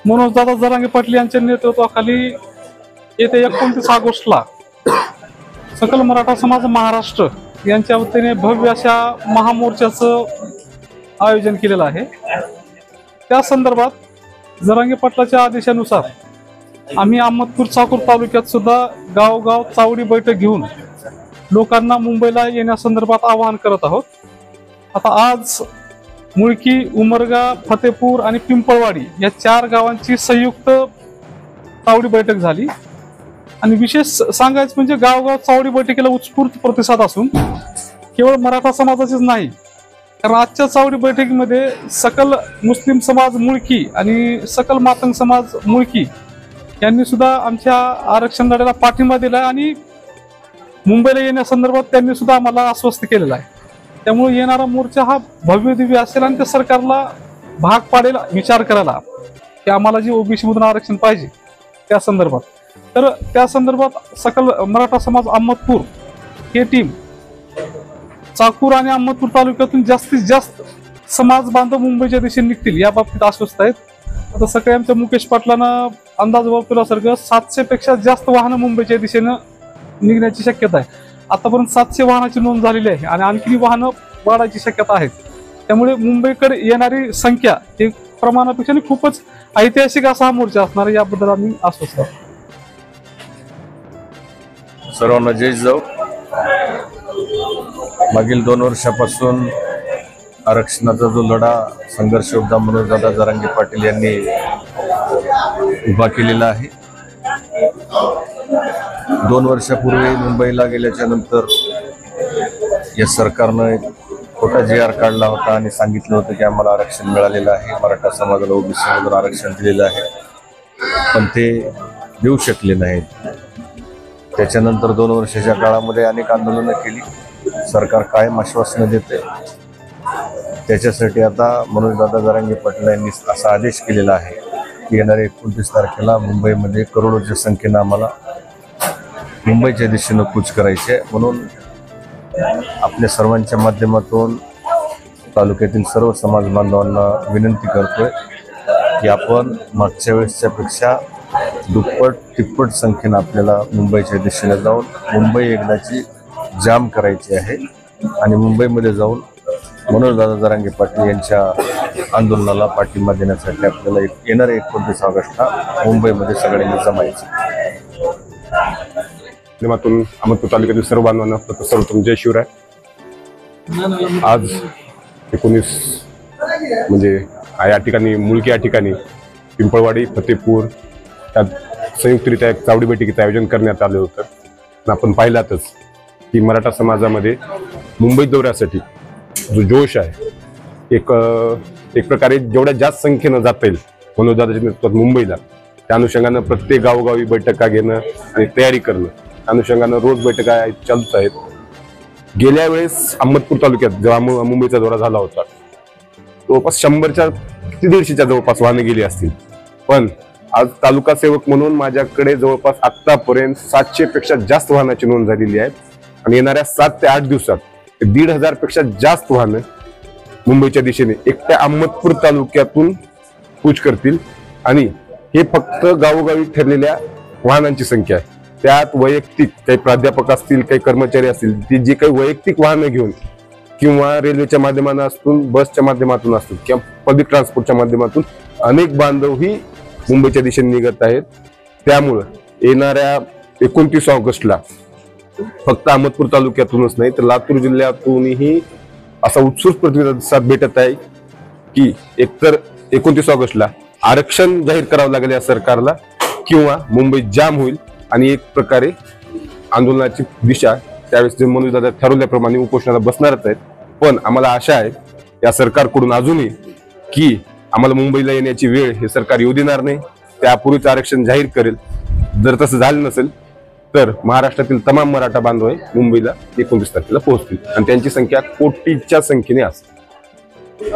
मनोजदादा जरांगे पाटील यांच्या नेतृत्वाखाली येत्या 29 ऑगस्टला सकल मराठा समाज महाराष्ट्र यांच्या वतीने भव्य अशा महामोर्चाचं आयोजन केलेलं आहे। त्या संदर्भात जरांगे पाटलाच्या आदेशानुसार आम्ही अहमदपूर चाकूर तालुक्यात सुद्धा गावगाव चावडी बैठक घेऊन लोकांना मुंबईला येण्यासंदर्भात आवाहन करत आहोत। आता आज मुळकी, उमरगा, फतेपूर आणि पिंपळवाडी या 4 गावांची संयुक्त चावडी बैठक झाली आणि विशेष सांगायचं म्हणजे गावगाव चावडी बैठकीला उत्स्फूर्त प्रतिसाद असून केवळ मराठा समाजाचेच नाही, कारण आजच्या चावडी बैठकीमध्ये सकल मुस्लिम समाज मुळकी आणि सकल मातंग समाज मुळकी यांनी सुद्धा आमच्या आरक्षण लढ्याला पाठिंबा दिला आणि मुंबईला येण्यासंदर्भात त्यांनी सुद्धा आम्हाला आश्वस्त केलेलं आहे। त्यामुळे येणारा मोर्चा हा भव्य दिव्य असेल आणि त्या सरकारला भाग पाडेल विचार करायला की आम्हाला जे ओबीसी मधून आरक्षण पाहिजे त्या संदर्भात। तर त्या संदर्भात सकल मराठा समाज अहमदपूर हे टीम चाकूर आणि अहमदपूर तालुक्यातून जास्तीत जास्त समाज बांधव मुंबईच्या दिशेने निघतील या बाबतीत आश्वस्त आहेत। आता सकाळी आमच्या मुकेश पाटलांना अंदाज वर्तवल्यासारखं 700 पेक्षा जास्त वाहनं मुंबईच्या दिशेनं निघण्याची शक्यता आहे। आतापर्यंत 700 वाहनाची नोंद झालेली आहे आणि आणखी वाहनं वाढायची शक्यता आहे। त्यामुळे मुंबईकडे येणारी संख्या ही प्रमाणापेक्षा खूपच ऐतिहासिक असा हा मोर्चा असणार आहे, याबद्दल आम्ही आश्वस्त आहोत। सर्वांना जय जाऊ। मागील 2 वर्षापासून आरक्षणाचा जो लढा संघर्ष योद्धा मनोजदादा जरांगे पाटील यांनी उभा केलेला आहे। 2 वर्षापूर्वी मुंबईला गेल्याच्या नंतर या सरकारनं एक खोटा JR काढला होता आणि सांगितलं होतं की आम्हाला आरक्षण मिळालेलं आहे, मराठा समाजाला ओबीसी मधून आरक्षण दिलेलं आहे, पण ते देऊ शकले नाहीत। त्याच्यानंतर 2 वर्षाच्या काळामध्ये अनेक आंदोलनं केली, सरकार कायम आश्वासनं देते। त्याच्यासाठी आता मनोजदादा जरांगे पाटील यांनी असा आदेश केलेला आहे की येणाऱ्या 29 तारखेला मुंबईमध्ये करोडोच्या संख्येनं आम्हाला मुंबईच्या दिशेनं कूच करायचे। म्हणून आपल्या सर्वांच्या माध्यमातून तालुक्यातील सर्व समाज बांधवांना विनंती करतोय की आपण मागच्या वेळेसच्या पेक्षा दुप्पट तिप्पट संख्येनं आपल्याला मुंबईच्या दिशेने जाऊन मुंबई एकदाची जाम करायची आहे आणि मुंबईमध्ये जाऊन मनोजदादा जरांगे पाटील यांच्या आंदोलनाला पाठिंबा देण्यासाठी आपल्याला येणाऱ्या 29 ऑगस्टला मुंबईमध्ये सगळ्यांनी जमायचं। माध्यमातून अहमदपूर तालुक्यातील सर्व बांधवांना सर्वप्रथम जय शिवराय। आज 19 म्हणजे या ठिकाणी मुळकी या ठिकाणी पिंपळवाडी, फतेपूर यात संयुक्तरित्या एक चावडी बैठकीचं आयोजन करण्यात आलं होतं। आपण पाहिलातच की मराठा समाजामध्ये मुंबई दौऱ्यासाठी जो जोश आहे एक प्रकारे जेवढ्या जास्त संख्येनं जाता येईल मनोजदादाच्या नेतृत्वात मुंबईला, त्या अनुषंगानं प्रत्येक गावोगावी बैठका घेणं आणि तयारी करणं, त्या अनुषंगानं रोज बैठका चालूच आहेत। गेल्या वेळेस अहमदपूर तालुक्यात जेव्हा मुंबईचा दौरा झाला होता जवळपास 100च्या ते 150च्या जवळपास वाहनं गेली असतील, पण आज तालुका सेवक म्हणून माझ्याकडे जवळपास आतापर्यंत 700 पेक्षा जास्त वाहनाची नोंद झालेली आहे आणि येणाऱ्या 7 ते 8 दिवसात 1,500 पेक्षा जास्त वाहनं मुंबईच्या दिशेने एकट्या अहमदपूर तालुक्यातून कूच करतील आणि हे फक्त गावोगावी ठरलेल्या वाहनांची संख्या आहे। त्यात वैयक्तिक काही प्राध्यापक असतील, काही कर्मचारी असतील, ते जे काही वैयक्तिक वाहनं घेऊन किंवा रेल्वेच्या माध्यमातून असतील, बसच्या माध्यमातून असतील किंवा पब्लिक ट्रान्सपोर्टच्या माध्यमातून अनेक बांधव ही मुंबईच्या दिशेने निघत आहेत। त्यामुळं येणाऱ्या 29 ऑगस्टला फक्त अहमदपूर तालुक्यातूनच नाही तर लातूर जिल्ह्यातूनही असा उत्स्फूर्त प्रतिसाद भेटत आहे की एकतर 29 ऑगस्टला आरक्षण जाहीर करावं लागेल या सरकारला किंवा मुंबई जाम होईल आणि एक प्रकारे आंदोलनाची दिशा त्यावेळेस जे मनोजदादा ठरवल्याप्रमाणे उपोषणाला बसणारच आहेत। पण आम्हाला आशा आहे या सरकारकडून अजूनही की आम्हाला मुंबईला येण्याची वेळ हे सरकार येऊ देणार नाही, त्यापूर्वीच आरक्षण जाहीर करेल। जर तसं झालं नसेल तर महाराष्ट्रातील तमाम मराठा बांधव मुंबईला 29 तारखेला पोहोचतील आणि त्यांची संख्या कोटीच्या संख्येने असेल।